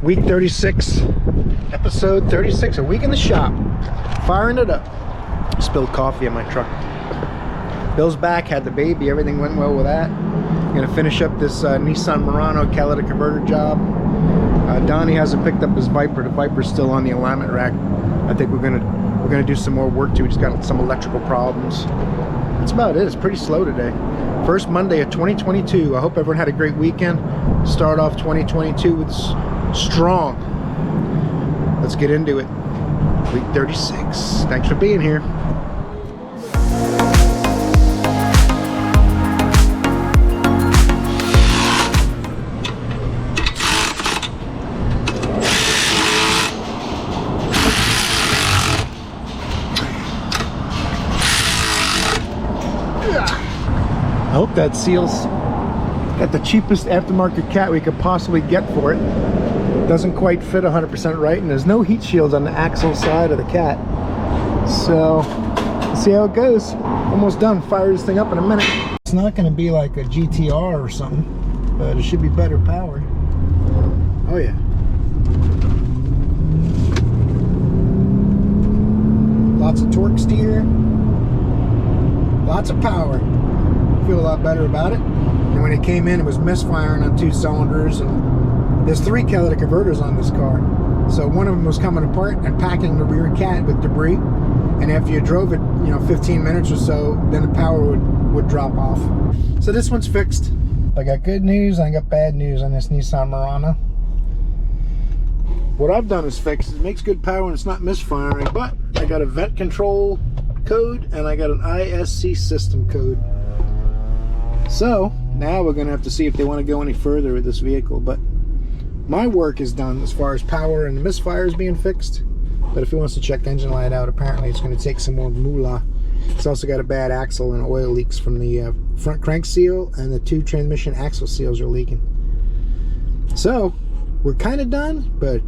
Week 36, episode 36, a week in the shop, firing it up. Spilled coffee in my truck. Bill's back, had the baby, everything went well with that. Gonna finish up this Nissan Murano catalytic converter job. Donnie hasn't picked up his Viper. The Viper's still on the alignment rack. I think we're gonna do some more work too. We just got some electrical problems. That's about it. It's pretty slow today. First Monday of 2022. I hope everyone had a great weekend. Start off 2022 with strong. Let's get into it. Week 36. Thanks for being here. I hope that seal's got the cheapest aftermarket cat we could possibly get for it. Doesn't quite fit 100% right, and there's no heat shields on the axle side of the cat. So, let's see how it goes. Almost done. Fire this thing up in a minute. It's not going to be like a GTR or something, but it should be better power. Oh yeah. Lots of torque steer. Lots of power. Feel a lot better about it. And when it came in, it was misfiring on 2 cylinders, and there's 3 catalytic converters on this car. So one of them was coming apart and packing the rear cat with debris, and after you drove it, 15 minutes or so, then the power would drop off. So this one's fixed. I got good news, I got bad news on this Nissan Murano. What I've done is fixed. It makes good power and it's not misfiring, but I got a vent control code and I got an ISC system code. So now we're gonna have to see if they want to go any further with this vehicle. But my work is done as far as power and the misfires being fixed. But if he wants to check engine light out, apparently it's going to take some more moolah. It's also got a bad axle and oil leaks from the front crank seal, and the 2 transmission axle seals are leaking. So we're kind of done, but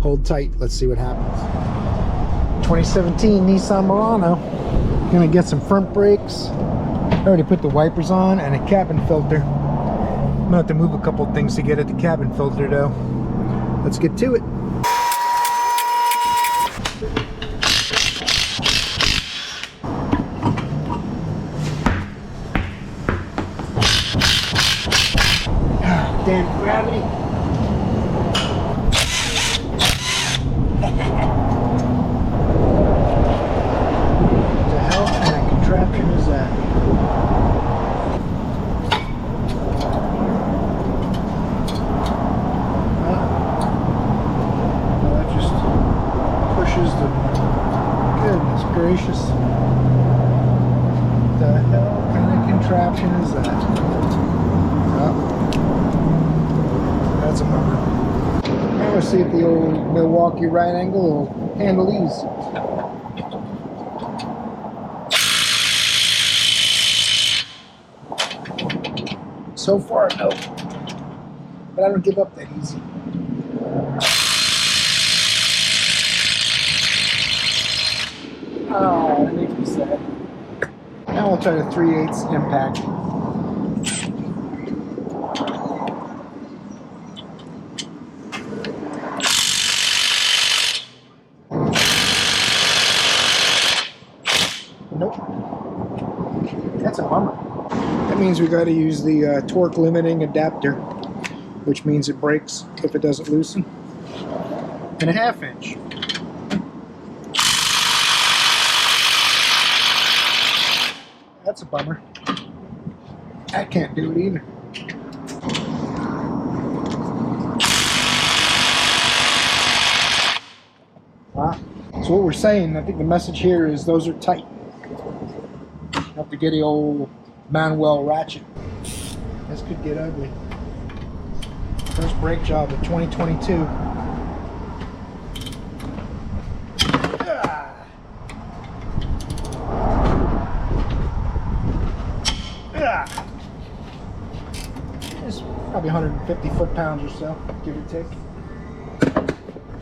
hold tight. Let's see what happens. 2017 Nissan Murano. Gonna get some front brakes. I already put the wipers on and a cabin filter. I'm gonna have to move a couple things to get at the cabin filter though. Let's get to it. Damn gravity. What the hell kind of contraption is that? That just pushes the... Goodness gracious. What the hell kind of contraption is that? Oh. That's a bummer. Now let's see if the old Milwaukee right angle will handle these. So far, no. But I don't give up that easy. Oh, that makes me sad. Now I'll try the 3/8 impact. Nope. That's a bummer. That means we got to use the torque limiting adapter, which means it breaks if it doesn't loosen. And a 1/2 inch. That's a bummer. That can't do it either. Wow. So what we're saying, I think the message here is those are tight. Have to get the old Manuel ratchet. This could get ugly. First brake job of 2022. It's probably 150 foot-pounds or so, give or take.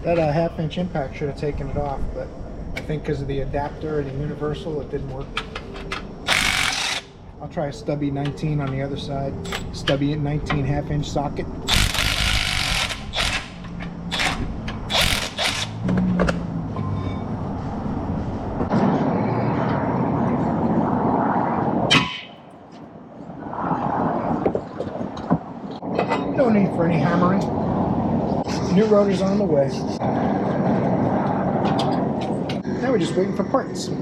That 1/2 inch impact should have taken it off, but I think because of the adapter and the universal, it didn't work. I'll try a stubby 19 on the other side. Stubby at 19 1/2 inch socket. No need for any hammering. New rotor's on the way. Now we're just waiting for parts. Shit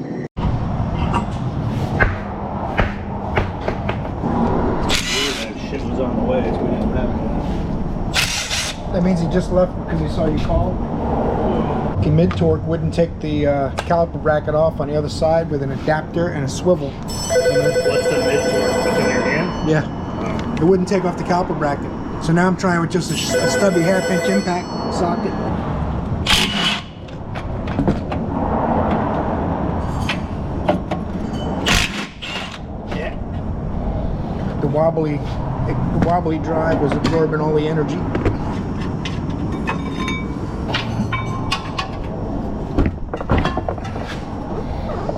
was on the way, so we didn't have it. That means he just left because he saw you call. The mid-torque wouldn't take the caliper bracket off on the other side with an adapter and a swivel. What's the mid-torque? What's in your hand? Yeah. It wouldn't take off the caliper bracket. So now I'm trying with just a stubby half-inch impact socket. Yeah. The wobbly drive was absorbing all the energy.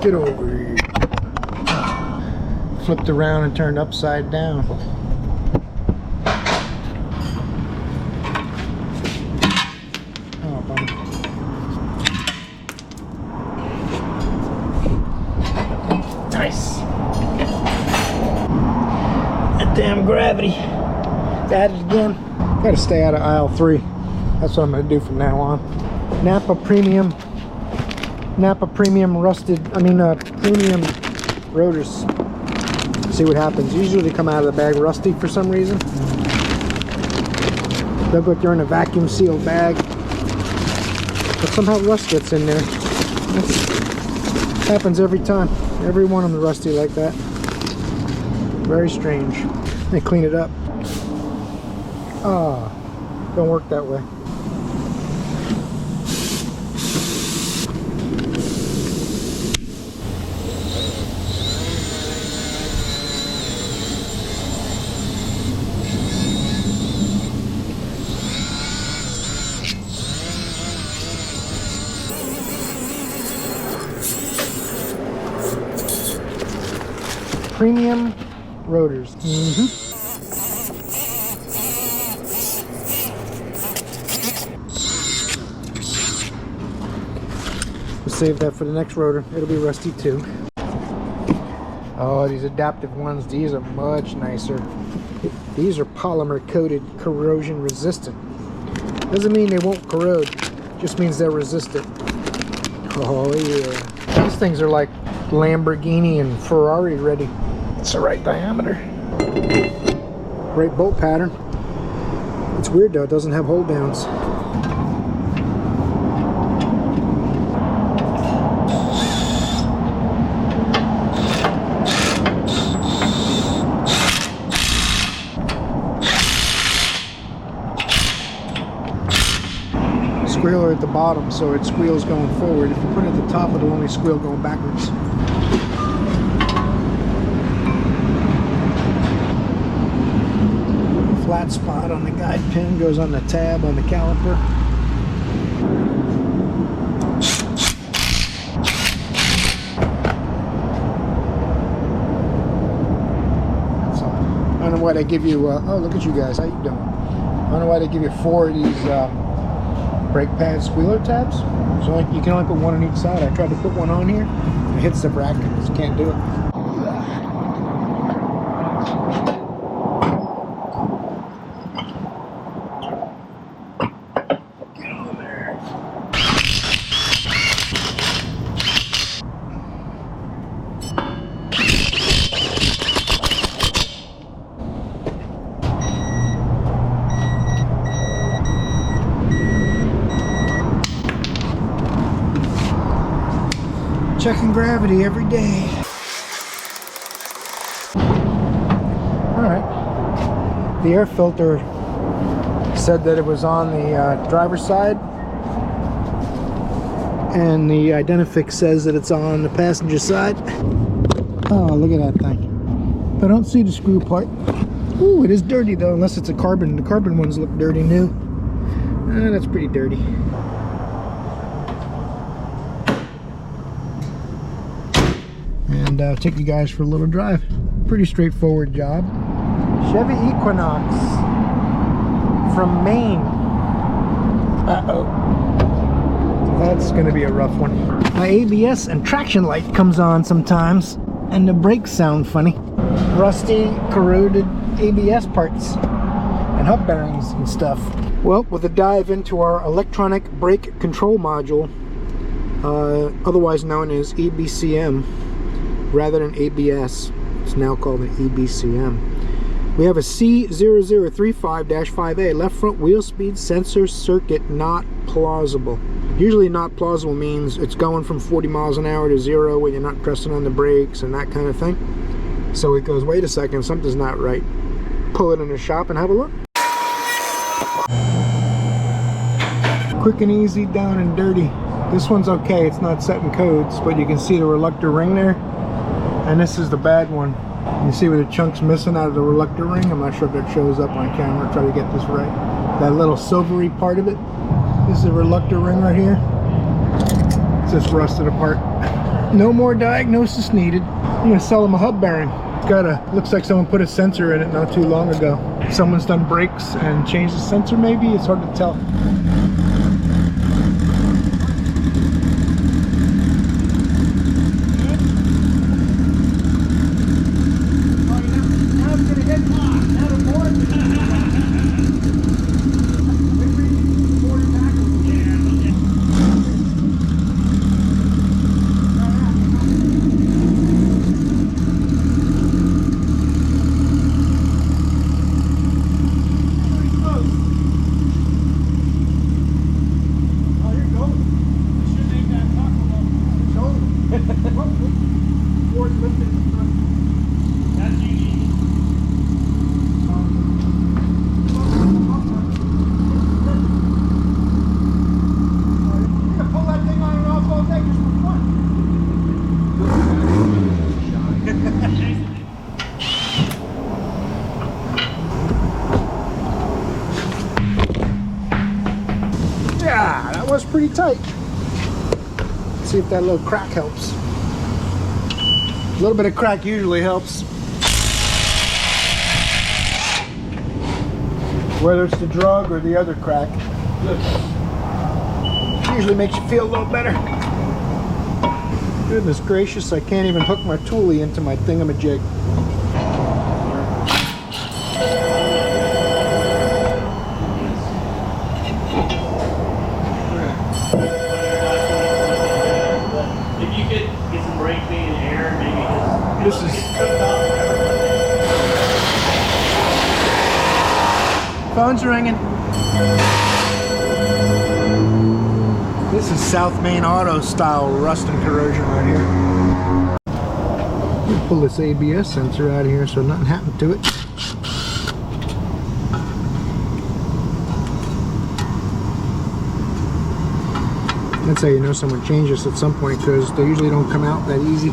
Get over here. Flipped around and turned upside down. Oh, bummer. Nice. That damn gravity. It's at it again. Gotta stay out of aisle 3. That's what I'm gonna do from now on. Napa Premium premium rotors. See what happens. Usually they come out of the bag rusty for some reason. They'll go through in a vacuum sealed bag, but somehow rust gets in there. It happens every time. Every one of them rusty like that. Very strange. They clean it up. Ah, don't work that way. Premium rotors. We'll save that for the next rotor. It'll be rusty too. Oh, these adaptive ones, these are much nicer. These are polymer coated, corrosion resistant. Doesn't mean they won't corrode, just means they're resistant. Oh yeah. These things are like Lamborghini and Ferrari ready. It's the right diameter. Right bolt pattern. It's weird though, it doesn't have hold downs. Squealer at the bottom, so it squeals going forward. If you put it at the top, it'll only squeal going backwards. Flat spot on the guide pin goes on the tab on the caliper. That's all. I don't know why they give you. Oh, look at you guys. How you doing? I don't know why they give you 4 of these brake pad squealer tabs. So you can only put one on each side. I tried to put one on here. It hits the bracket. Just can't do it. Checking gravity every day. Alright. The air filter said that it was on the driver's side, and the Identifix says that it's on the passenger side. Oh, look at that thing. I don't see the screw part. Ooh, it is dirty though, unless it's a carbon. The carbon ones look dirty new. That's pretty dirty. And take you guys for a little drive. Pretty straightforward job. Chevy Equinox from Maine. Uh-oh. That's gonna be a rough one. My ABS and traction light comes on sometimes, and the brakes sound funny. Rusty, corroded ABS parts. And and hub bearings and stuff. Well, with a dive into our electronic brake control module, otherwise known as EBCM rather than ABS, it's now called an EBCM. We have a C0035-5A, left front wheel speed sensor circuit not plausible. Usually not plausible means it's going from 40 miles an hour to 0 when you're not pressing on the brakes and that kind of thing. So it goes, wait a second, something's not right. Pull it in the shop and have a look. Quick and easy, down and dirty. This one's okay, it's not setting codes, but you can see the reluctor ring there. And this is the bad one. You see where the chunk's missing out of the reluctor ring? I'm not sure if that shows up on camera. Try to get this right. That little silvery part of it. This is the reluctor ring right here. It's just rusted apart. No more diagnosis needed. I'm gonna sell them a hub bearing. It's got a, looks like someone put a sensor in it not too long ago. Someone's done brakes and changed the sensor maybe? It's hard to tell. Yeah, that was pretty tight. Let's see if that little crack helps. A little bit of crack usually helps. Whether it's the drug or the other crack. Usually makes you feel a little better. Goodness gracious, I can't even hook my toolie into my thingamajig. If you could get some brake clean and air, maybe This is phone's ringing. This is South Main Auto style rust and corrosion right here. Let me pull this ABS sensor out of here so nothing happened to it. That's how you know someone changed this at some point, because they usually don't come out that easy.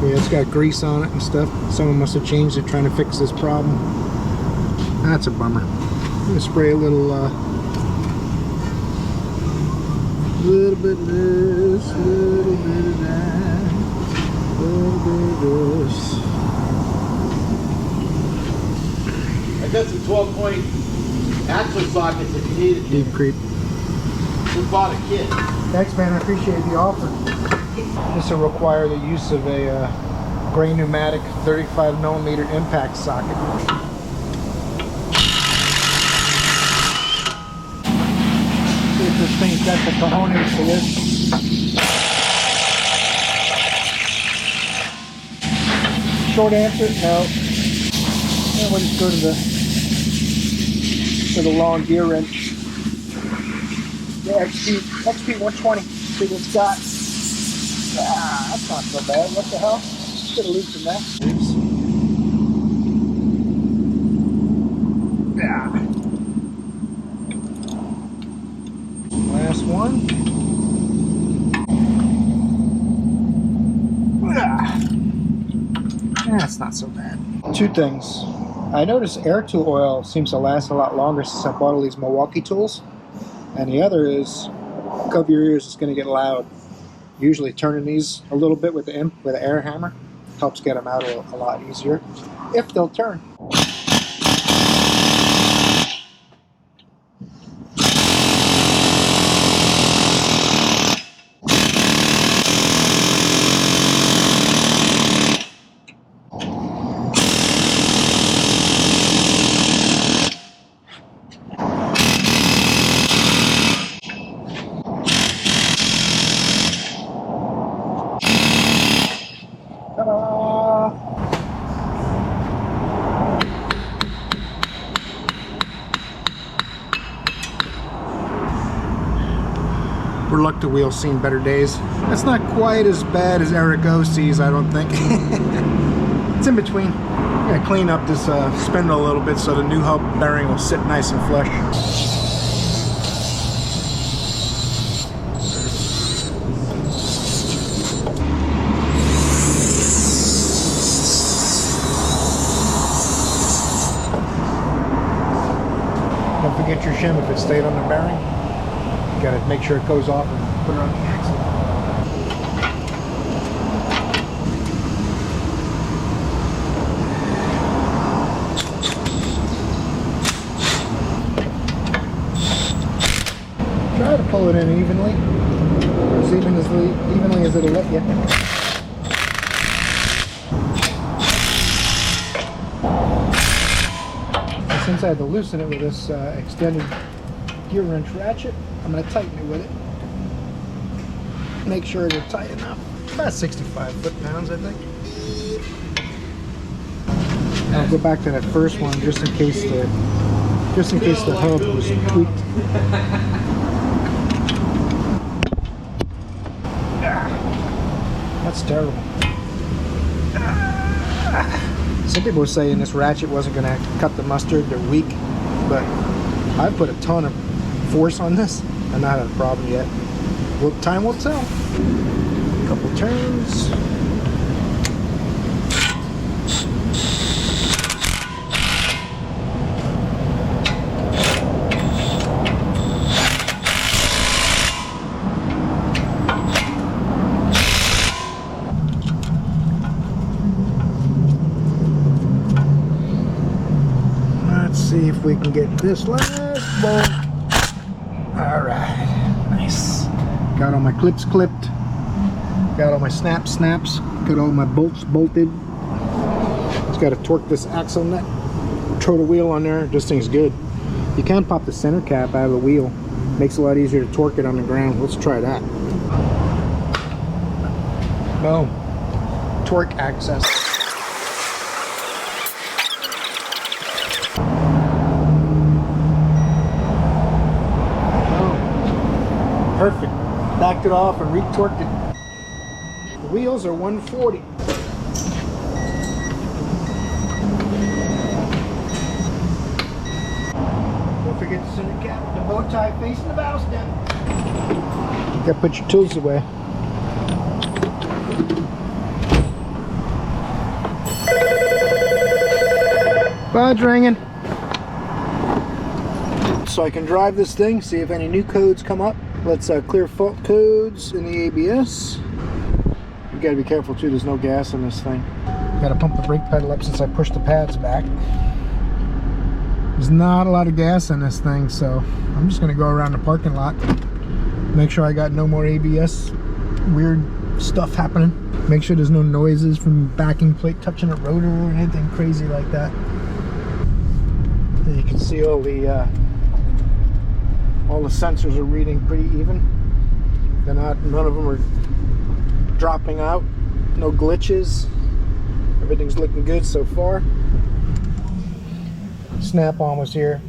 Yeah, it's got grease on it and stuff. Someone must have changed it trying to fix this problem. That's a bummer. I'm gonna spray a little bit of this, little bit of that, little bit of this. I got some 12-point axle sockets if you need it. Deep creep. We bought a kit. Thanks, man. I appreciate the offer. This will require the use of a gray pneumatic 35mm impact socket. See if this thing's got the cojones for this. Short answer, no. Yeah, we'll just go to the long gear wrench. The XP 120. See what it's got. Ah, that's not so bad. What the hell? Should have loosened that. Oops. Yeah. Last one. That's not so bad. Two things. I noticed air tool oil seems to last a lot longer since I bought all these Milwaukee tools. And the other is, cover your ears, it's going to get loud. Usually turning these a little bit with the air hammer helps get them out a lot easier, if they'll turn. reluctant wheel's seen better days. That's not quite as bad as Eric O sees, I don't think. It's in between. I'm gonna clean up this spindle a little bit so the new hub bearing will sit nice and flush. Don't forget your shim if it stayed on the bearing. You gotta make sure it goes off and put it on the axle. Try to pull it in evenly, as evenly as it'll let you. And since I had to loosen it with this extended gear wrench ratchet, I'm going to tighten it with it. Make sure it'll tight enough. About 65 foot-pounds, I think. I'll go back to that first one just in case the hub was tweaked. That's terrible. Some people were saying this ratchet wasn't going to cut the mustard. They're weak, but I put a ton of force on this and not had a problem yet. Well, time will tell. A couple turns. See if we can get this last bolt. All right, nice. Got all my clips clipped. Got all my snaps. Got all my bolts bolted. Just got to torque this axle nut. Throw the wheel on there. This thing's good. You can pop the center cap out of the wheel. Makes it a lot easier to torque it on the ground. Let's try that. Boom. Torque access. Perfect. Backed it off and re-torqued it. The wheels are 140. Don't forget the center cap, the bow tie facing the bow stem. You gotta put your tools away. Bud's ringing. So I can drive this thing, see if any new codes come up. Let's clear fault codes in the ABS. You gotta be careful too, there's no gas in this thing. Gotta pump the brake pedal up since I pushed the pads back. There's not a lot of gas in this thing, so I'm just gonna go around the parking lot. Make sure I got no more ABS weird stuff happening. Make sure there's no noises from backing plate touching a rotor or anything crazy like that. And you can see all the sensors are reading pretty even. They're not, none of them are dropping out. No glitches. Everything's looking good so far. Snap-on was here.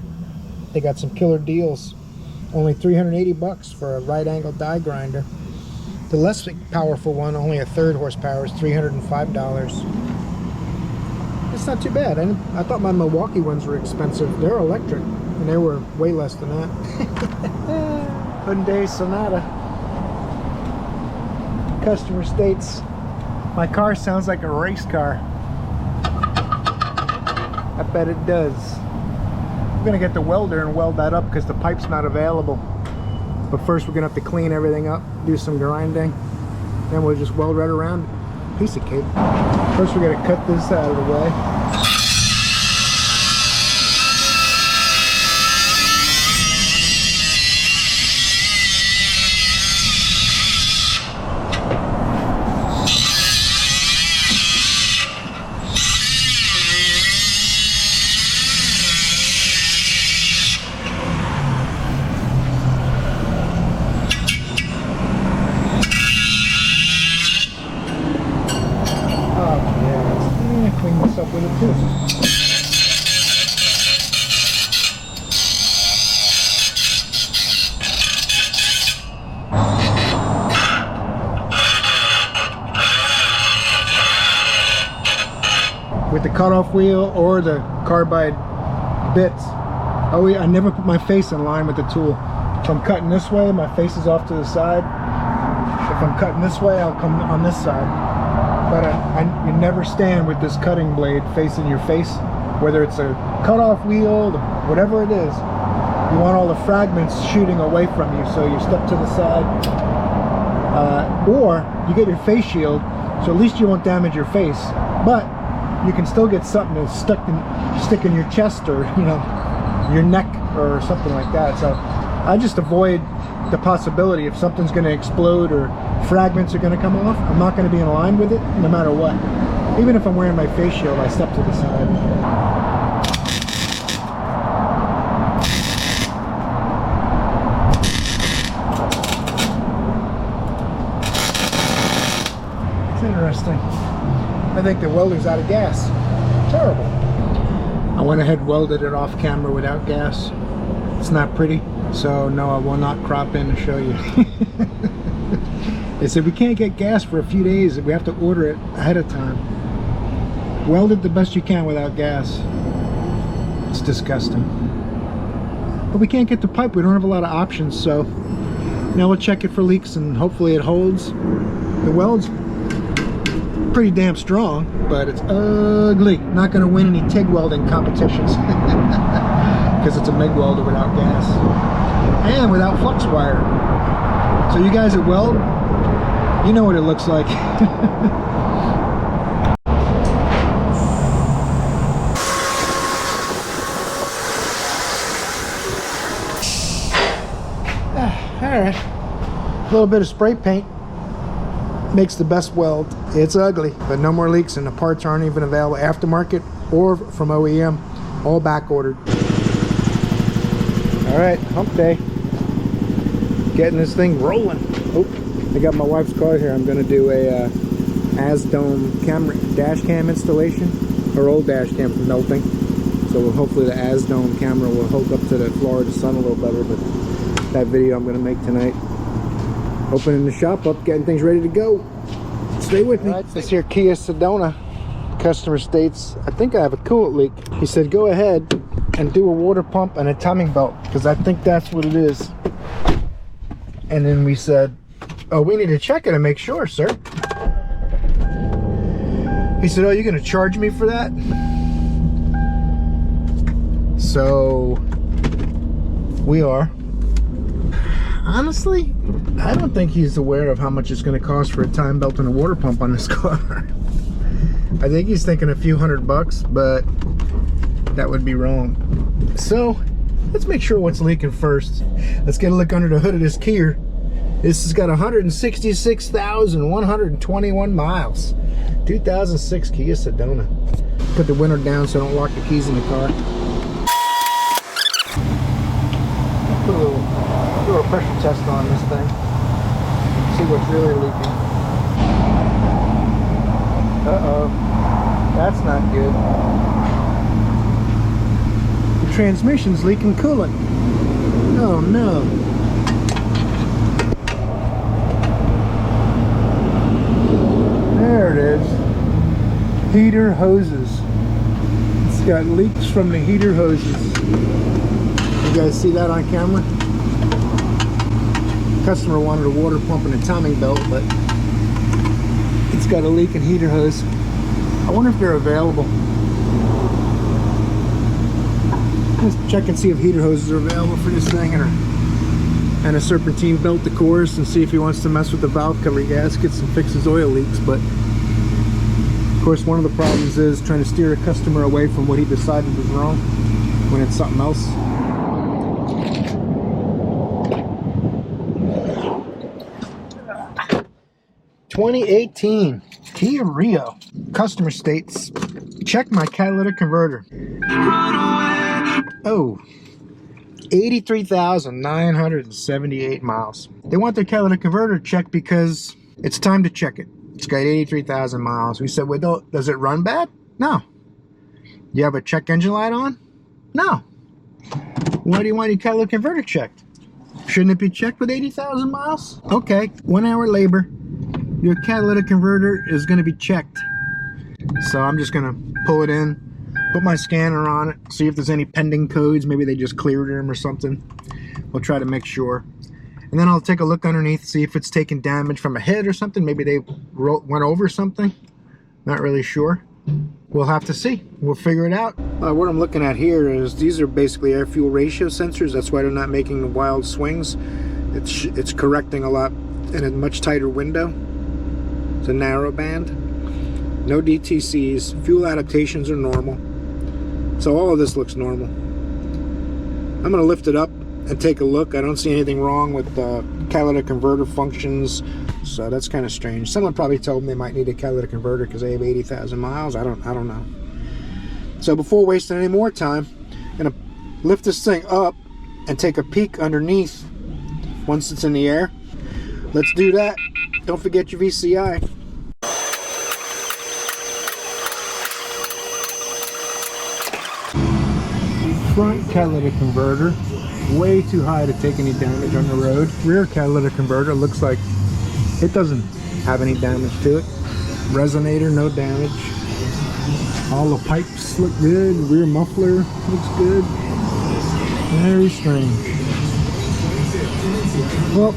They got some killer deals. Only 380 bucks for a right angle die grinder. The less powerful one, only a 1/3 horsepower, is $305. It's not too bad. I thought my Milwaukee ones were expensive. They're electric, and they were way less than that. Hyundai Sonata. Customer states, my car sounds like a race car. I bet it does. I'm gonna get the welder and weld that up because the pipe's not available. But first we're gonna have to clean everything up, do some grinding, then we'll just weld right around it. Piece of cake. First we're gonna cut this out of the way. Clean this up with a tooth. the cutoff wheel or the carbide bits. Oh, I never put my face in line with the tool. If I'm cutting this way, my face is off to the side. If I'm cutting this way, I'll come on this side. But you never stand with this cutting blade facing your face, whether it's a cutoff wheel, whatever it is. You want all the fragments shooting away from you, so you step to the side. Or you get your face shield, so at least you won't damage your face. But you can still get something that's stick in your chest, or your neck or something like that. So I just avoid the possibility if something's going to explode or fragments are going to come off. I'm not going to be in line with it no matter what. Even if I'm wearing my face shield, I step to the side. It's interesting. I think the welding's out of gas. Terrible. I went ahead and welded it off camera without gas. It's not pretty, so no, I will not crop in and show you. They said we can't get gas for a few days. We have to order it ahead of time. Weld it the best you can without gas. It's disgusting. But we can't get the pipe. We don't have a lot of options, so now we'll check it for leaks and hopefully it holds. The weld's pretty damn strong, but it's ugly. Not going to win any TIG welding competitions because it's a MIG welder without gas and without flux wire. So you guys that weld, you know what it looks like. Alright, a little bit of spray paint makes the best weld. It's ugly, but no more leaks, and the parts aren't even available aftermarket or from OEM, all back ordered. All right, hump day, getting this thing rolling. Oh, I got my wife's car here. I'm gonna do a ASDOM camera dash cam installation. Her old dash cam's melting, so hopefully the ASDOM camera will hold up to the Florida sun a little better. But that video I'm gonna make tonight. Opening the shop up, getting things ready to go. Stay with me. Right, this here Kia Sedona customer states, I think I have a coolant leak. He said go ahead and do a water pump and a timing belt, because I think that's what it is. And then we said, oh, we need to check it and make sure, sir. He said, oh, you're gonna charge me for that? So we are. Honestly, I don't think he's aware of how much it's going to cost for a time belt and a water pump on this car. I think he's thinking a few $100, but that would be wrong. So let's make sure what's leaking first. Let's get a look under the hood of this Kia. This has got 166,121 miles. 2006 Kia Sedona. Put the window down so I don't lock the keys in the car. Put a little pressure test on this thing. See what's really leaking. Uh-oh. That's not good. The transmission's leaking coolant. Oh no. There it is. Heater hoses. It's got leaks from the heater hoses. You guys see that on camera? Customer wanted a water pump and a timing belt, but it's got a leak in heater hose. I wonder if they're available. Let's check and see if heater hoses are available for this thing, and a serpentine belt, of course, and see if he wants to mess with the valve cover gaskets and fix his oil leaks. But of course, one of the problems is trying to steer a customer away from what he decided was wrong when it's something else. 2018 Kia Rio. Customer states, check my catalytic converter. Oh, 83,978 miles. They want their catalytic converter checked because it's time to check it. It's got 83,000 miles. We said, well, does it run bad? No. You have a check engine light on? No. Why do you want your catalytic converter checked? Shouldn't it be checked with 80,000 miles? Okay, 1 hour labor. Your catalytic converter is going to be checked. So I'm just going to pull it in, put my scanner on it, see if there's any pending codes. Maybe they just cleared them or something. We'll try to make sure. And then I'll take a look underneath, see if it's taken damage from a hit or something. Maybe they went over something. Not really sure. We'll have to see. We'll figure it out. What I'm looking at here is these are basically air fuel ratio sensors. That's why they're not making wild swings. It's correcting a lot in a much tighter window. It's a narrow band. No DTCs. Fuel adaptations are normal. So all of this looks normal. I'm going to lift it up and take a look. I don't see anything wrong with catalytic converter functions. So that's kind of strange. Someone probably told them they might need a catalytic converter because they have 80,000 miles. I don't know. So before wasting any more time, I'm gonna lift this thing up and take a peek underneath once it's in the air. Let's do that. Don't forget your VCI. Front catalytic converter, way too high to take any damage on the road. Rear catalytic converter looks like it doesn't have any damage to it. Resonator, no damage. All the pipes look good. Rear muffler looks good. Very strange. Well,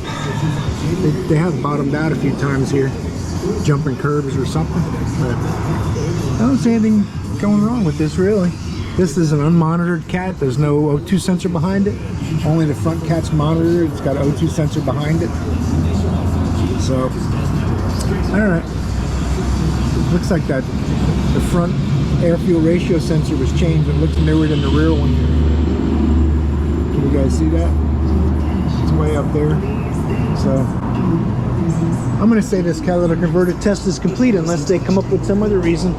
they have bottomed out a few times here, jumping curbs or something. But I don't see anything going wrong with this really. This is an unmonitored cat. There's no O2 sensor behind it. Only the front cat's monitored. It's got an O2 sensor behind it. So, alright. Looks like that the front air fuel ratio sensor was changed. It looks newer than the rear one. Can you guys see that? It's way up there. So, I'm going to say this catalytic converter test is complete unless they come up with some other reason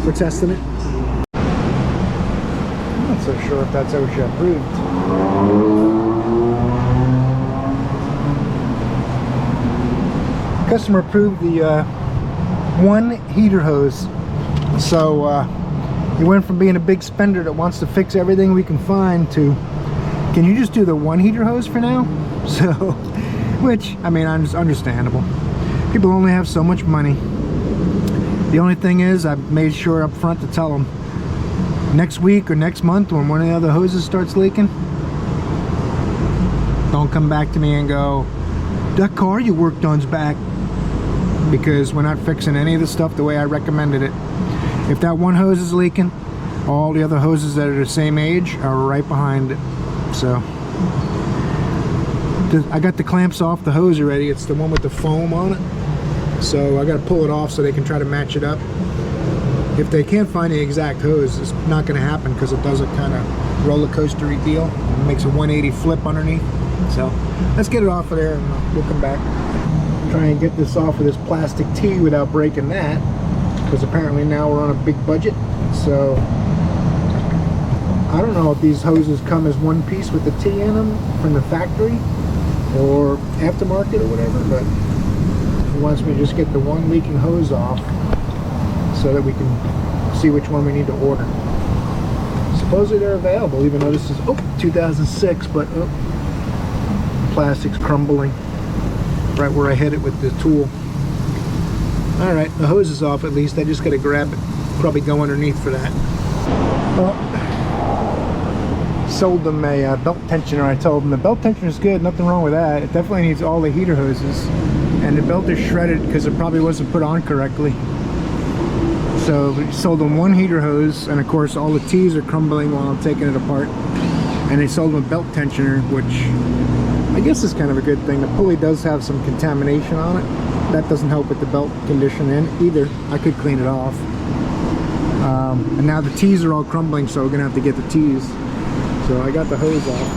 for testing it. I'm not so sure if that's OSHA approved. Customer approved the one heater hose, so he went from being a big spender that wants to fix everything we can find to, can you just do the one heater hose for now? So, which, I mean, it's understandable. People only have so much money. The only thing is, I've made sure up front to tell them next week or next month when one of the other hoses starts leaking, don't come back to me and go, that car you worked on's back. Because we're not fixing any of the stuff the way I recommended it. If that one hose is leaking, all the other hoses that are the same age are right behind it. So I got the clamps off the hose already. It's the one with the foam on it. So I got to pull it off so they can try to match it up. If they can't find the exact hose, it's not going to happen because it does a kind of roller coastery deal. It makes a 180 flip underneath. So let's get it off of there and we'll come back. Try and get this off of this plastic tee without breaking that, because apparently now we're on a big budget. So I don't know if these hoses come as one piece with the tee in them from the factory or aftermarket or whatever, but he wants me to just get the one leaking hose off so that we can see which one we need to order. Supposedly they're available, even though this is 2006, but plastic's crumbling right where I hit it with the tool. Alright, the hose is off at least. I just gotta grab it. Probably go underneath for that. Well, sold them a belt tensioner. I told them the belt tensioner is good, nothing wrong with that. It definitely needs all the heater hoses. And the belt is shredded because it probably wasn't put on correctly. So we sold them one heater hose, and of course all the T's are crumbling while I'm taking it apart. And they sold them a belt tensioner, which I guess is kind of a good thing. The pulley does have some contamination on it. That doesn't help with the belt condition either. I could clean it off. And now the T's are all crumbling, so we're gonna have to get the T's. So I got the hose off.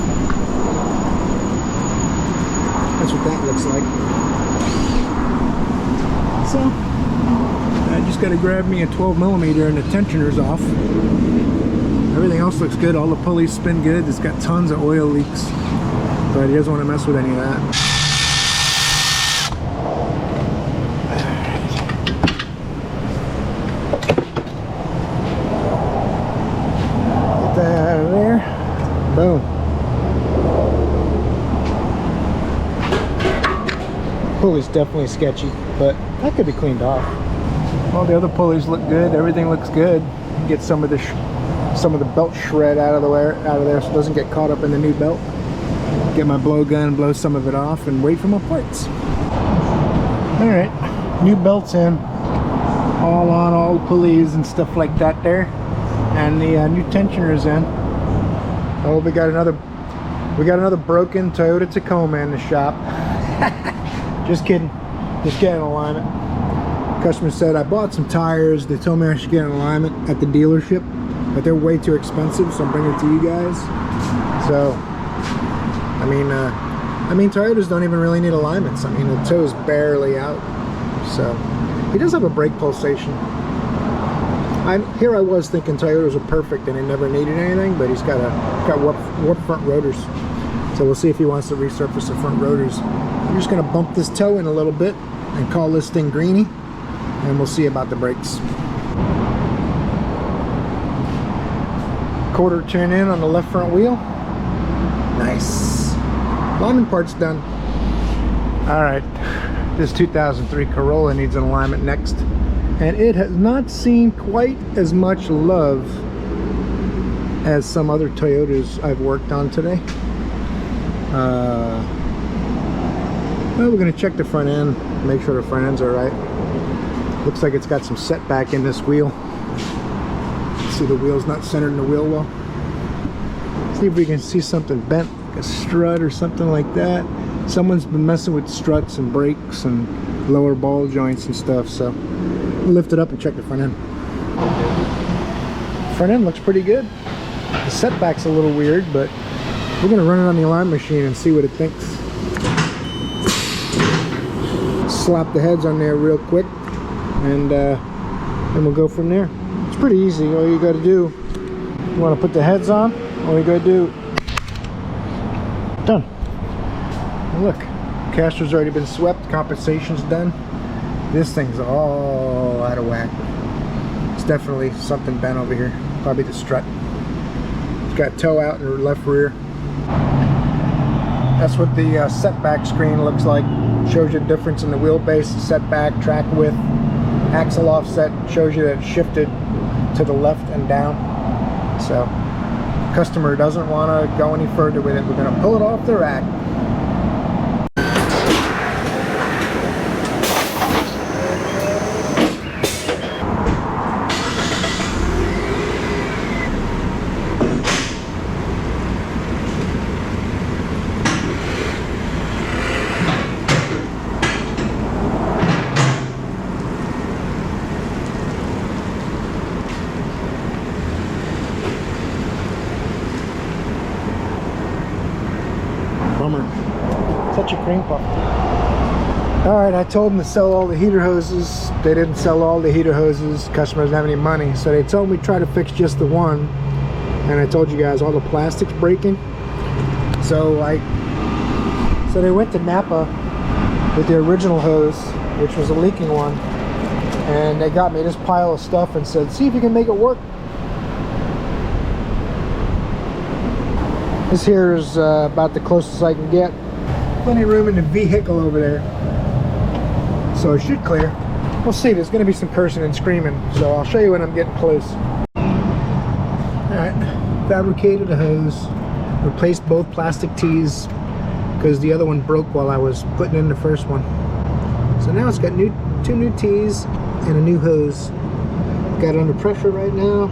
That's what that looks like. So I just gotta grab me a 12mm and the tensioner's off. Everything else looks good. All the pulleys spin good. It's got tons of oil leaks, but he doesn't want to mess with any of that. Get that out of there. Boom. Pulley's definitely sketchy, but that could be cleaned off. All the other pulleys look good. Everything looks good. Get some of the belt shred out of there so it doesn't get caught up in the new belt. Get my blow gun, blow some of it off, and wait for my parts. All right, new belts in, all on, all pulleys and stuff like that there, and the new tensioners in. Oh, we got another broken Toyota Tacoma in the shop. Just kidding, just getting alignment. Customer said I bought some tires. They told me I should get an alignment at the dealership, but they're way too expensive, so I'm bringing it to you guys. So, I mean, Toyotas don't even really need alignments. I mean, the toe's barely out. So, he does have a brake pulsation. Here I was thinking Toyotas were perfect and it never needed anything, but he's got warp front rotors. So we'll see if he wants to resurface the front rotors. I'm just going to bump this toe in a little bit and call this thing greeny, and we'll see about the brakes. Quarter turn in on the left front wheel. Nice. Alignment part's done. Alright, this 2003 Corolla needs an alignment next, and it has not seen quite as much love as some other Toyotas I've worked on today. Well, we're going to check the front end, make sure the front end's alright. Looks like it's got some setback in this wheel. See, the wheel's not centered in the wheel well. See if we can see something bent, like a strut or something like that. Someone's been messing with struts and brakes and lower ball joints and stuff, so we'll lift it up and check the front end. Front end looks pretty good. The setback's a little weird, but we're going to run it on the alarm machine and see what it thinks. Slap the heads on there real quick, and then we'll go from there. It's pretty easy. All you got to do, you want to put the heads on, all you got to do, done. And look, caster's already been swept, compensation's done. This thing's all out of whack. It's definitely something bent over here, probably the strut. It's got toe out in the left rear. That's what the setback screen looks like. Shows you the difference in the wheelbase, setback, track width, axle offset. Shows you that it shifted to the left and down. So, customer doesn't want to go any further with it. We're going to pull it off the rack. Such a cream puff. Alright, I told them to sell all the heater hoses. They didn't sell all the heater hoses. Customers didn't have any money, so they told me try to fix just the one. And I told you guys all the plastic's breaking. So they went to Napa with the original hose, which was a leaking one, and they got me this pile of stuff and said, see if you can make it work. This here is about the closest I can get. Plenty of room in the vehicle over there, so it should clear. We'll see. There's going to be some cursing and screaming, so I'll show you when I'm getting close. Alright, fabricated a hose, replaced both plastic tees because the other one broke while I was putting in the first one. So now it's got two new tees and a new hose. Got it under pressure right now.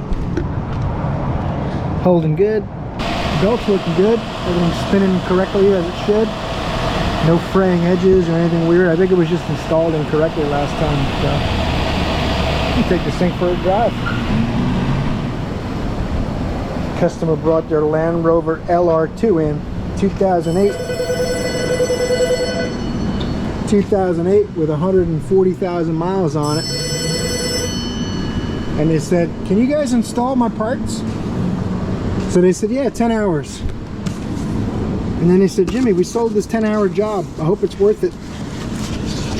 Holding good. Belt's looking good. Everything's spinning correctly as it should. No fraying edges or anything weird. I think it was just installed incorrectly last time. So you take this thing for a drive. Customer brought their Land Rover LR2 in 2008 with 140,000 miles on it, and they said, can you guys install my parts? So they said, yeah, 10 hours. And then they said, Jimmy, we sold this 10-hour job. I hope it's worth it.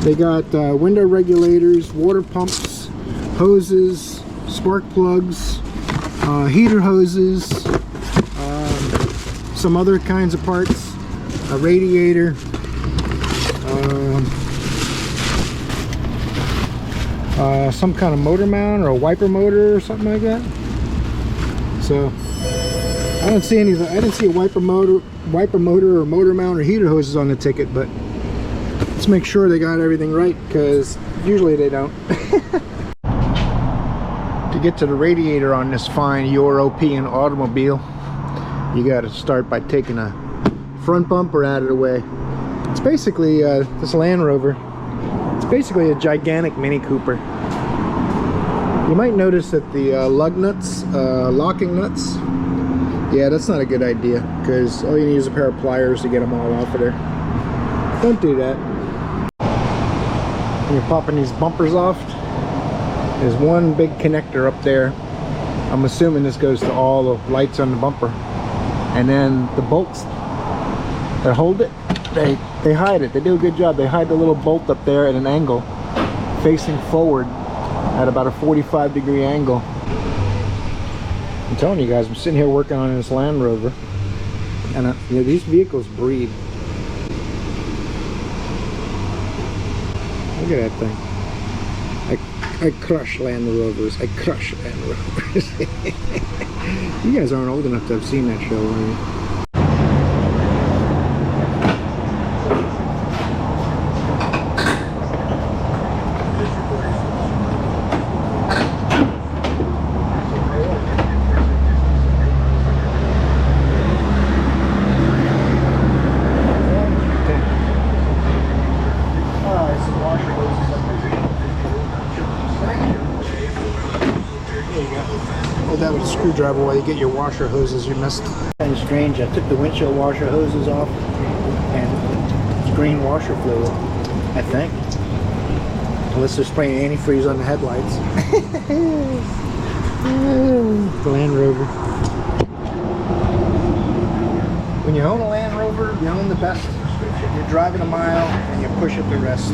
They got window regulators, water pumps, hoses, spark plugs, heater hoses, some other kinds of parts, a radiator, some kind of motor mount or a wiper motor or something like that. So I didn't see a wiper motor or motor mount or heater hoses on the ticket, but let's make sure they got everything right, because usually they don't. To get to the radiator on this fine European automobile, you got to start by taking a front bumper out of the way. It's basically this Land Rover. It's basically a gigantic Mini Cooper. You might notice that the lug nuts, locking nuts, yeah, that's not a good idea, because all you need is a pair of pliers to get them all off of there. Don't do that. When you're popping these bumpers off, there's one big connector up there. I'm assuming this goes to all the lights on the bumper. And then the bolts that hold it, they hide it. They do a good job. They hide the little bolt up there at an angle, facing forward at about a 45-degree angle. I'm telling you guys, I'm sitting here working on this Land Rover, and you know, these vehicles breathe. Look at that thing. I crush Land Rovers. I crush Land Rovers. You guys aren't old enough to have seen that show, are you? That with a screwdriver while you get your washer hoses you missed. Kind of strange. I took the windshield washer hoses off, and it's green washer fluid, I think. Unless they're spraying antifreeze on the headlights. The Land Rover. When you own a Land Rover, you own the best. You're driving a mile and you push it the rest.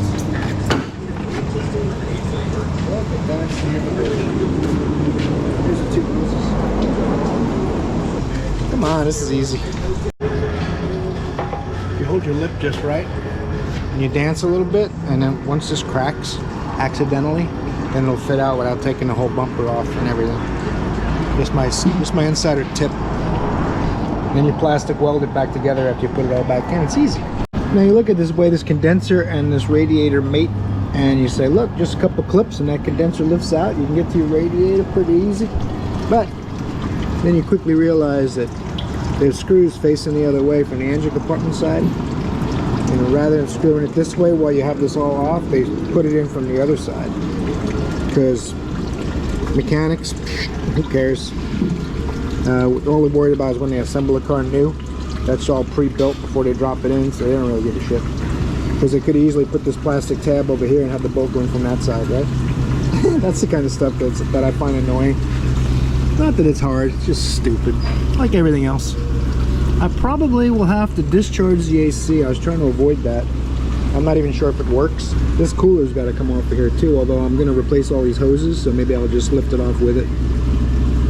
Look at that. Here's the two pieces. Come on, this is easy. You hold your lip just right, and you dance a little bit, and then once this cracks accidentally, then it'll fit out without taking the whole bumper off and everything. Just my insider tip. And then you plastic weld it back together after you put it all back in. It's easy. Now you look at this way, this condenser and this radiator mate, and you say, look, just a couple clips and that condenser lifts out. You can get to your radiator pretty easy. But then you quickly realize that there's screws facing the other way from the engine compartment side. And rather than screwing it this way while you have this all off, they put it in from the other side. Because mechanics, who cares? All they're worried about is when they assemble a car new. That's all pre-built before they drop it in, so they don't really give a shit. Because they could easily put this plastic tab over here and have the bolt going from that side, right? That's the kind of stuff that I find annoying. Not that it's hard, it's just stupid. Like everything else. I probably will have to discharge the AC. I was trying to avoid that. I'm not even sure if it works. This cooler's got to come off of here too, although I'm going to replace all these hoses, so maybe I'll just lift it off with it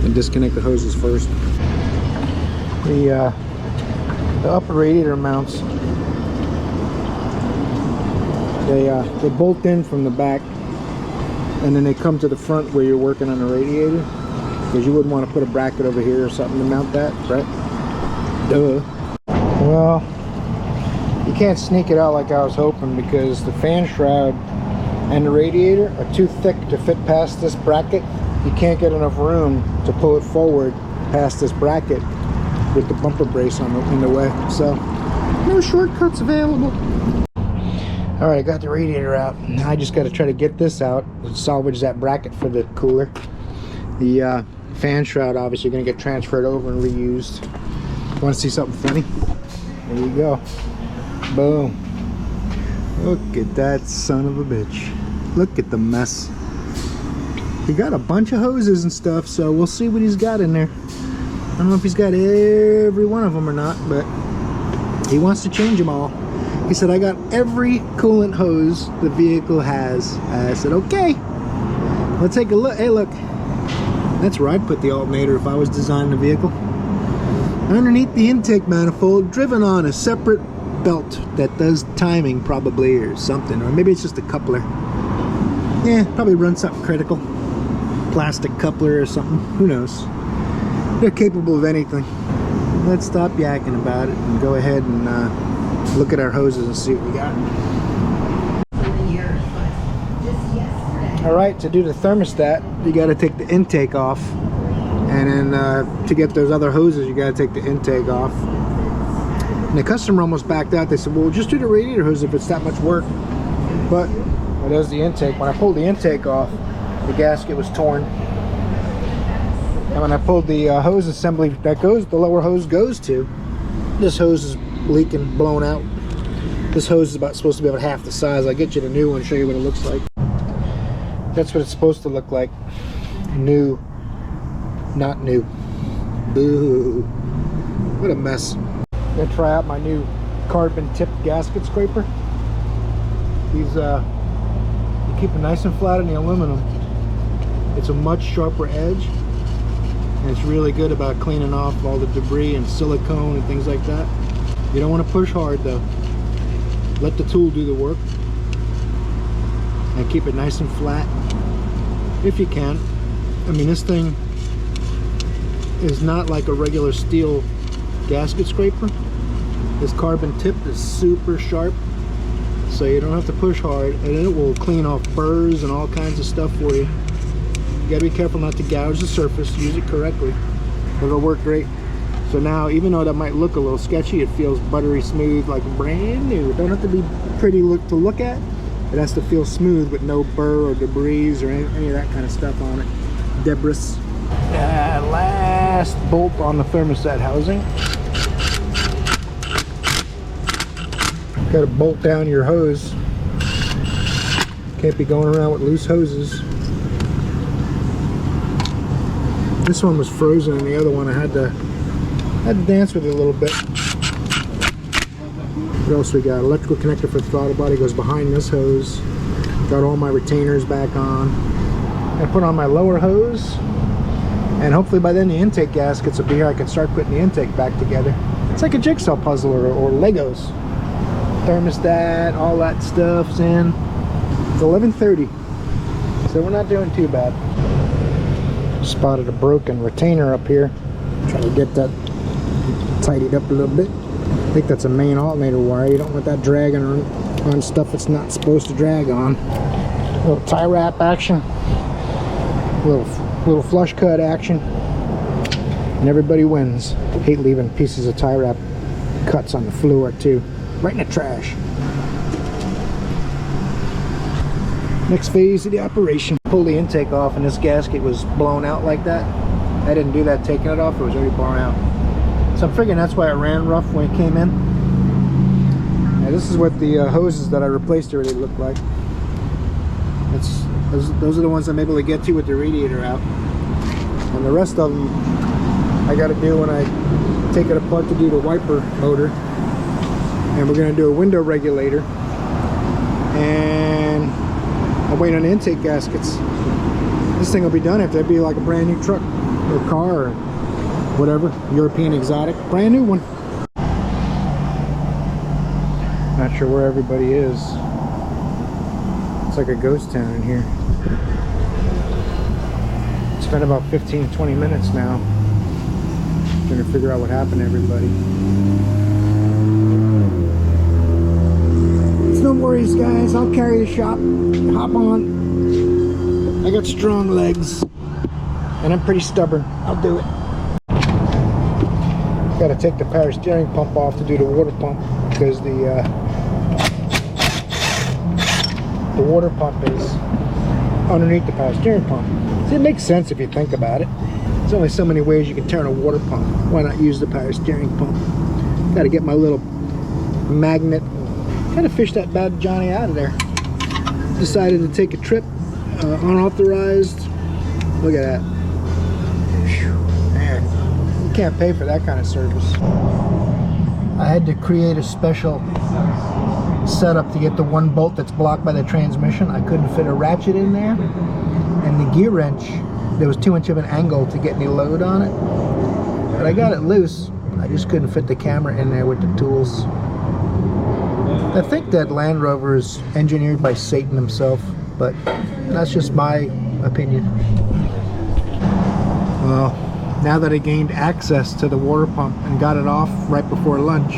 and disconnect the hoses first. The upper radiator mounts, they bolt in from the back, and then they come to the front where you're working on the radiator, because you wouldn't want to put a bracket over here or something to mount that, right? Duh. Well, you can't sneak it out like I was hoping, because the fan shroud and the radiator are too thick to fit past this bracket. You can't get enough room to pull it forward past this bracket with the bumper brace in the way, so no shortcuts available. All right, I got the radiator out. Now I just got to try to get this out and salvage that bracket for the cooler. The fan shroud obviously going to get transferred over and reused. Want to see something funny? There you go. Boom. Look at that son of a bitch. Look at the mess. He got a bunch of hoses and stuff, so we'll see what he's got in there. I don't know if he's got every one of them or not, but he wants to change them all. He said, I got every coolant hose the vehicle has. I said, okay. Let's take a look. Hey, look. That's where I'd put the alternator if I was designing the vehicle. Underneath the intake manifold, driven on a separate belt that does timing probably, or something. Or maybe it's just a coupler. Yeah, probably run something critical. Plastic coupler or something. Who knows? They're capable of anything. Let's stop yakking about it and go ahead and look at our hoses and see what we got. Alright, to do the thermostat, you got to take the intake off. And then to get those other hoses, you got to take the intake off. And the customer almost backed out. They said, well, just do the radiator hose if it's that much work. But well, there's the intake. When I pulled the intake off, the gasket was torn. And when I pulled the hose assembly that goes, the lower hose goes to, this hose is leaking, blown out. This hose is supposed to be about half the size. I'll get you the new one and show you what it looks like. That's what it's supposed to look like. New, not new. Boo. What a mess. I'm gonna try out my new carbon tipped gasket scraper. These you keep it nice and flat in the aluminum. It's a much sharper edge, and it's really good about cleaning off all the debris and silicone and things like that. You don't want to push hard though. Let the tool do the work, and keep it nice and flat if you can. I mean, this thing is not like a regular steel gasket scraper. This carbon tip is super sharp, so you don't have to push hard, and it will clean off burrs and all kinds of stuff for you. You gotta be careful not to gouge the surface. Use it correctly, but it'll work great. So now, even though that might look a little sketchy, it feels buttery smooth, like brand new. It don't have to be pretty to look at. It has to feel smooth with no burr or debris or any of that kind of stuff on it. Debris. Last bolt on the thermostat housing. Got to bolt down your hose. Can't be going around with loose hoses. This one was frozen, and the other one I had to dance with it a little bit. What else we got? Electrical connector for throttle body goes behind this hose. Got all my retainers back on. I put on my lower hose, and hopefully by then the intake gaskets will be here. I can start putting the intake back together. It's like a jigsaw puzzle or Legos. Thermostat, all that stuff's in. It's 11:30, so we're not doing too bad. Spotted a broken retainer up here. Trying to get that tidied up a little bit. I think that's a main alternator wire. You don't want that dragging on stuff it's not supposed to drag on. A little tie wrap action. A little flush cut action. And everybody wins. Hate leaving pieces of tie wrap cuts on the floor too. Right in the trash. Next phase of the operation. Pull the intake off, and this gasket was blown out like that. I didn't do that taking it off, it was already blown out. So I'm figuring that's why it ran rough when it came in. Now this is what the hoses that I replaced already look like. Those are the ones I'm able to get to with the radiator out. And the rest of them I got to do when I take it apart to do the wiper motor. And we're going to do a window regulator. And I'm waiting on the intake gaskets. This thing will be done after. It'd be like a brand new truck or car or whatever, European exotic, brand new one. Not sure where everybody is. It's like a ghost town in here. Spent about 15-20 minutes now trying to figure out what happened to everybody. It's no worries, guys. I'll carry the shop. Hop on. I got strong legs and I'm pretty stubborn. I'll do it. Got to take the power steering pump off to do the water pump, because the water pump is underneath the power steering pump. So it makes sense if you think about it. There's only so many ways you can turn a water pump. Why not use the power steering pump? Got to get my little magnet, kind of fish that bad Johnny out of there. Decided to take a trip, unauthorized. Look at that. Man, you can't pay for that kind of service. I had to create a special setup to get the one bolt that's blocked by the transmission. I couldn't fit a ratchet in there, and the gear wrench, there was 2 inches of an angle to get any load on it, but I got it loose. I just couldn't fit the camera in there with the tools. I think that Land Rover is engineered by Satan himself. but that's just my opinion. Well, now that I gained access to the water pump and got it off right before lunch.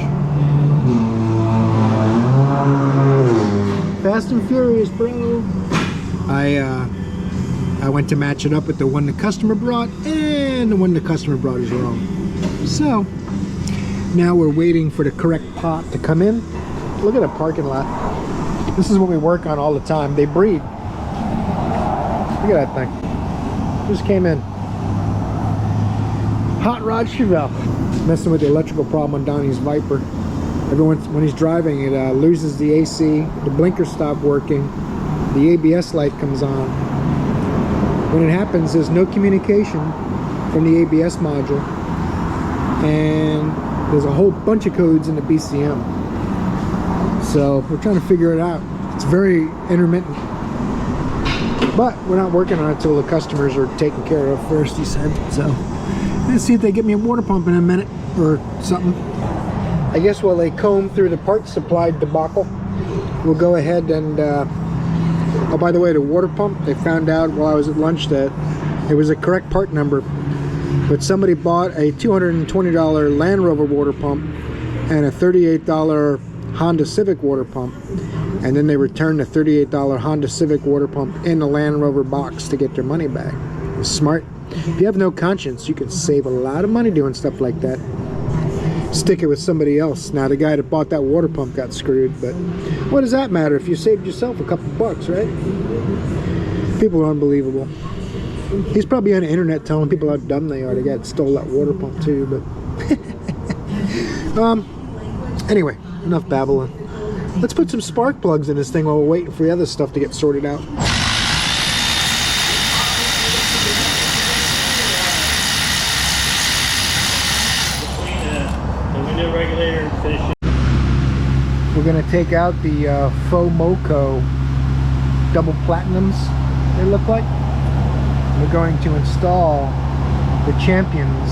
Fast and Furious, bro. I went to match it up with the one the customer brought, and the one the customer brought is wrong. So now we're waiting for the correct pot to come in. Look at the parking lot. This is what we work on all the time. They breed. Look at that thing. Just came in. Hot rod Chevelle. Messing with the electrical problem on Donnie's Viper. When he's driving, it loses the AC, the blinkers stop working, the ABS light comes on. When it happens, there's no communication from the ABS module, and there's a whole bunch of codes in the BCM. So we're trying to figure it out. It's very intermittent, but we're not working on it until the customers are taken care of first, he said. So let's see if they get me a water pump in a minute or something. I guess while they comb through the parts supply debacle, we'll go ahead and oh, by the way, the water pump, they found out while I was at lunch that it was a correct part number, but somebody bought a $220 Land Rover water pump and a $38 Honda Civic water pump, and then they returned the $38 Honda Civic water pump in the Land Rover box to get their money back. It's smart. If you have no conscience, you can save a lot of money doing stuff like that. Stick it with somebody else. Now the guy that bought that water pump got screwed, but what does that matter if you saved yourself a couple bucks, right? People are unbelievable. He's probably on the internet telling people how dumb they are. The guy that stole that water pump too, but anyway, enough babbling. Let's put some spark plugs in this thing while we're waiting for the other stuff to get sorted out. Regulator and finish it. We're going to take out the faux Moco double platinums, they look like. We're going to install the Champions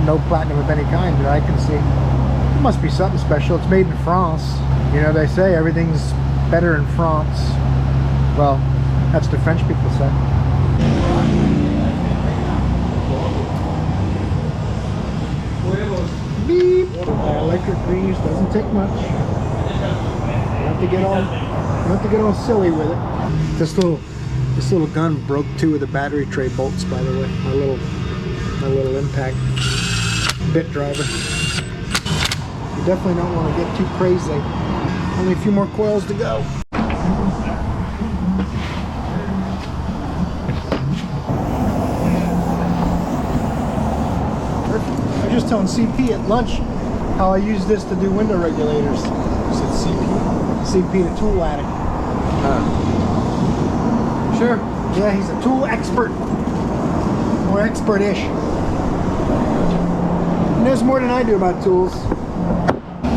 no platinum of any kind that I can see. It must be something special. It's made in France. You know, they say everything's better in France. Well, that's the French people say. Beep. Electric grease doesn't take much. You don't have to get all silly with it. This little gun broke 2 of the battery tray bolts, by the way. My little impact bit driver. You definitely don't want to get too crazy. Only a few more coils to go. I was just telling CP at lunch how I use this to do window regulators. You said CP? CP, the tool addict. Sure. Yeah, he's a tool expert. More expert-ish. He knows more than I do about tools.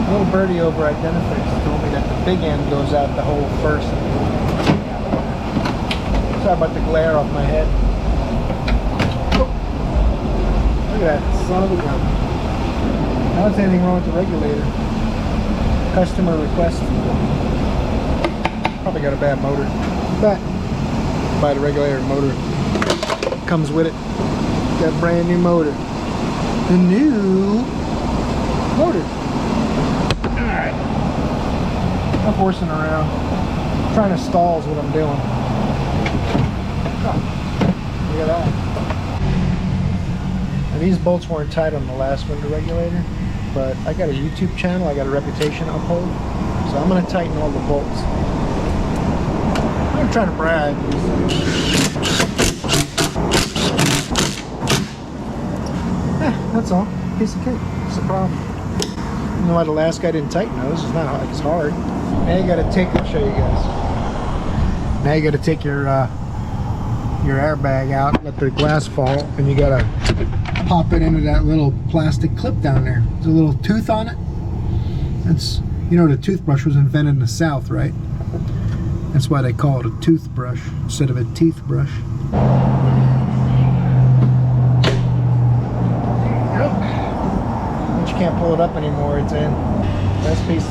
Little birdie over at Denifix told me that the big end goes out the hole first. Sorry about the glare off my head. Look at that son of a gun. I don't see anything wrong with the regulator. Customer request. Probably got a bad motor. But buy the regulator and motor. Comes with it. Got a brand new motor. The new motor. Alright. I'm horsing around. Trying to stall is what I'm doing. Oh, look at that. Now, these bolts weren't tight on the last window regulator, but I got a YouTube channel, I got a reputation to uphold, so I'm going to tighten all the bolts. I'm not trying to brag. That's all. Piece of cake. What's the problem? You know why the last guy didn't tighten those? It's not hard. It's hard. Now you got to take. I'll show you guys. Now you got to take your airbag out, let the glass fall, and you got to pop it into that little plastic clip down there. There's a little tooth on it. That's, you know, the toothbrush was invented in the South, right? That's why they call it a toothbrush instead of a teeth brush. But you can't pull it up anymore. It's in. Last piece.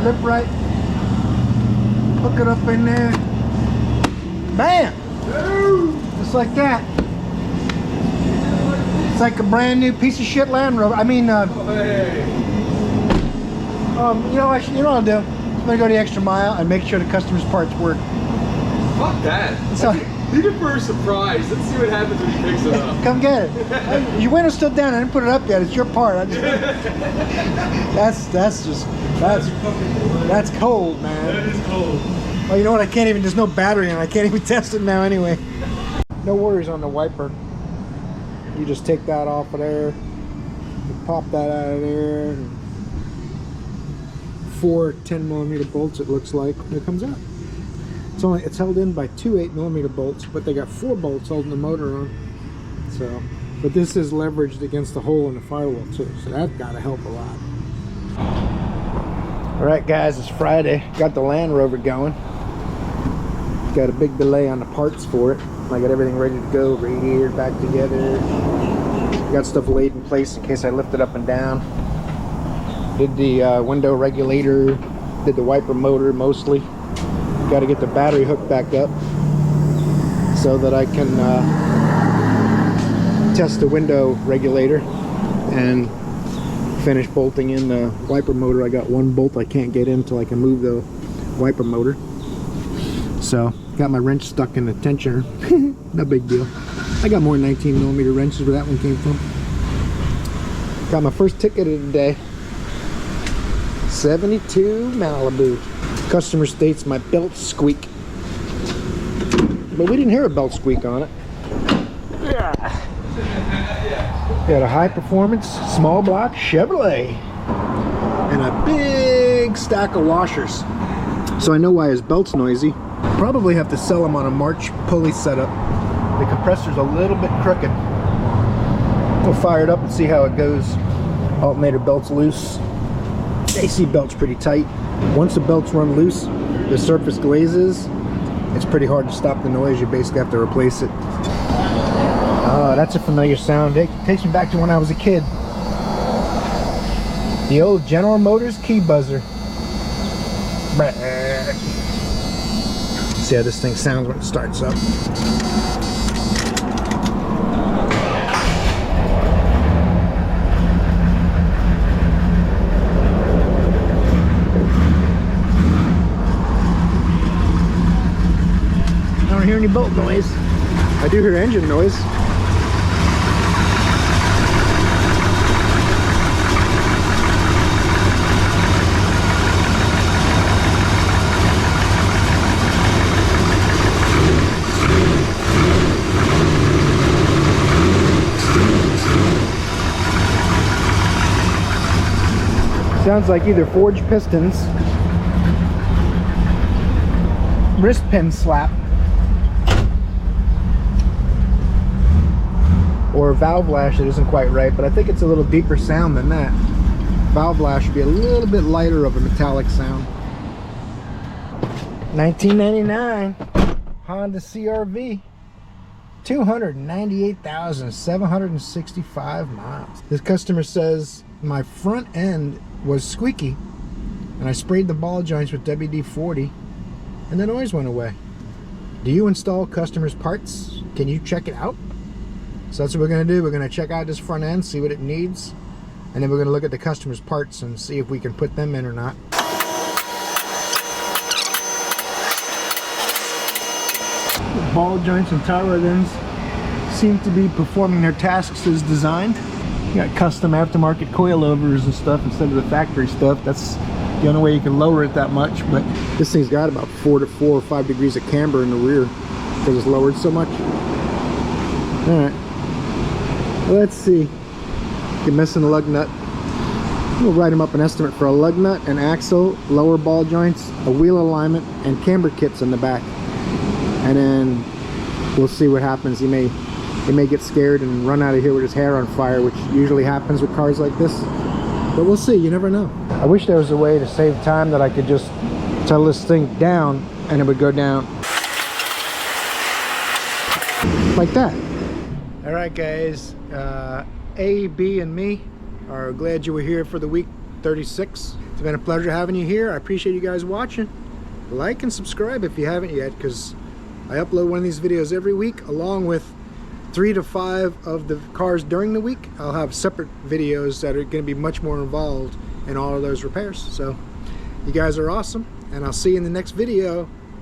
lip right, hook it up in there, bam, just like that. It's like a brand new piece of shit Land Rover. I mean, you know what I'll do? I'm gonna go the extra mile and make sure the customer's parts work. Fuck that. So, leave it for a surprise. Let's see what happens when he picks it up. come get it. Your window's still down. I didn't put it up yet. It's your part. That's cold, man. That is cold. Well, you know what? I can't even. There's no battery in it. I can't even test it now anyway. No worries on the wiper. You just take that off of there. You pop that out of there. And 4 10mm bolts. It looks like when it comes out. It's held in by 2 8mm bolts, but they got 4 bolts holding the motor on. So, but this is leveraged against the hole in the firewall too, so that's gotta help a lot. All right, guys, it's Friday. Got the Land Rover going. Got a big delay on the parts for it. I got everything ready to go. Radiator back together. Got stuff laid in place in case I lift it up and down. Did the window regulator. Did the wiper motor mostly. Got to get the battery hooked back up so that I can test the window regulator and finish bolting in the wiper motor. I got 1 bolt I can't get in until I can move the wiper motor. So got my wrench stuck in the tensioner. No big deal. I got more 19mm wrenches where that one came from. Got my first ticket of the day. 72 Malibu. Customer states my belt squeak, but we didn't hear a belt squeak on it. Got a high performance small block Chevrolet and a big stack of washers. So I know why his belt's noisy. Probably have to sell him on a March pulley setup. The compressor's a little bit crooked. We'll fire it up and see how it goes. Alternator belt's loose. AC belt's pretty tight. Once the belts run loose, the surface glazes, it's pretty hard to stop the noise. You basically have to replace it. Oh, that's a familiar sound. It takes me back to when I was a kid. The old General Motors key buzzer. See how this thing sounds when it starts up. I don't hear any bolt noise. I do hear engine noise. Sounds like either forged pistons, wrist pin slap, or a valve lash that isn't quite right, but I think it's a little deeper sound than that. Valve lash should be a little bit lighter of a metallic sound. 1999 Honda CR-V, 298,765 miles. This customer says my front end was squeaky and I sprayed the ball joints with WD-40 and the noise went away. Do you install customers' parts? Can you check it out? So that's what we're going to do. We're going to check out this front end, see what it needs, and then we're going to look at the customer's parts and see if we can put them in or not. The ball joints and tie rod ends seem to be performing their tasks as designed. You got custom aftermarket coilovers and stuff instead of the factory stuff. That's the only way you can lower it that much, but this thing's got about 4 or 5 degrees of camber in the rear because it's lowered so much. Alright. Let's see. You're missing a lug nut. We'll write them up an estimate for a lug nut, an axle, lower ball joints, a wheel alignment, and camber kits in the back. And then we'll see what happens. He may get scared and run out of here with his hair on fire, which usually happens with cars like this. But we'll see. You never know. I wish there was a way to save time that I could just tell this thing down and it would go down like that. All right, guys. A, B, and me are glad you were here for the week 36. It's been a pleasure having you here. I appreciate you guys watching. Like and subscribe if you haven't yet, because I upload one of these videos every week, along with 3 to 5 of the cars during the week. I'll have separate videos that are going to be much more involved in all of those repairs. So you guys are awesome, and I'll see you in the next video.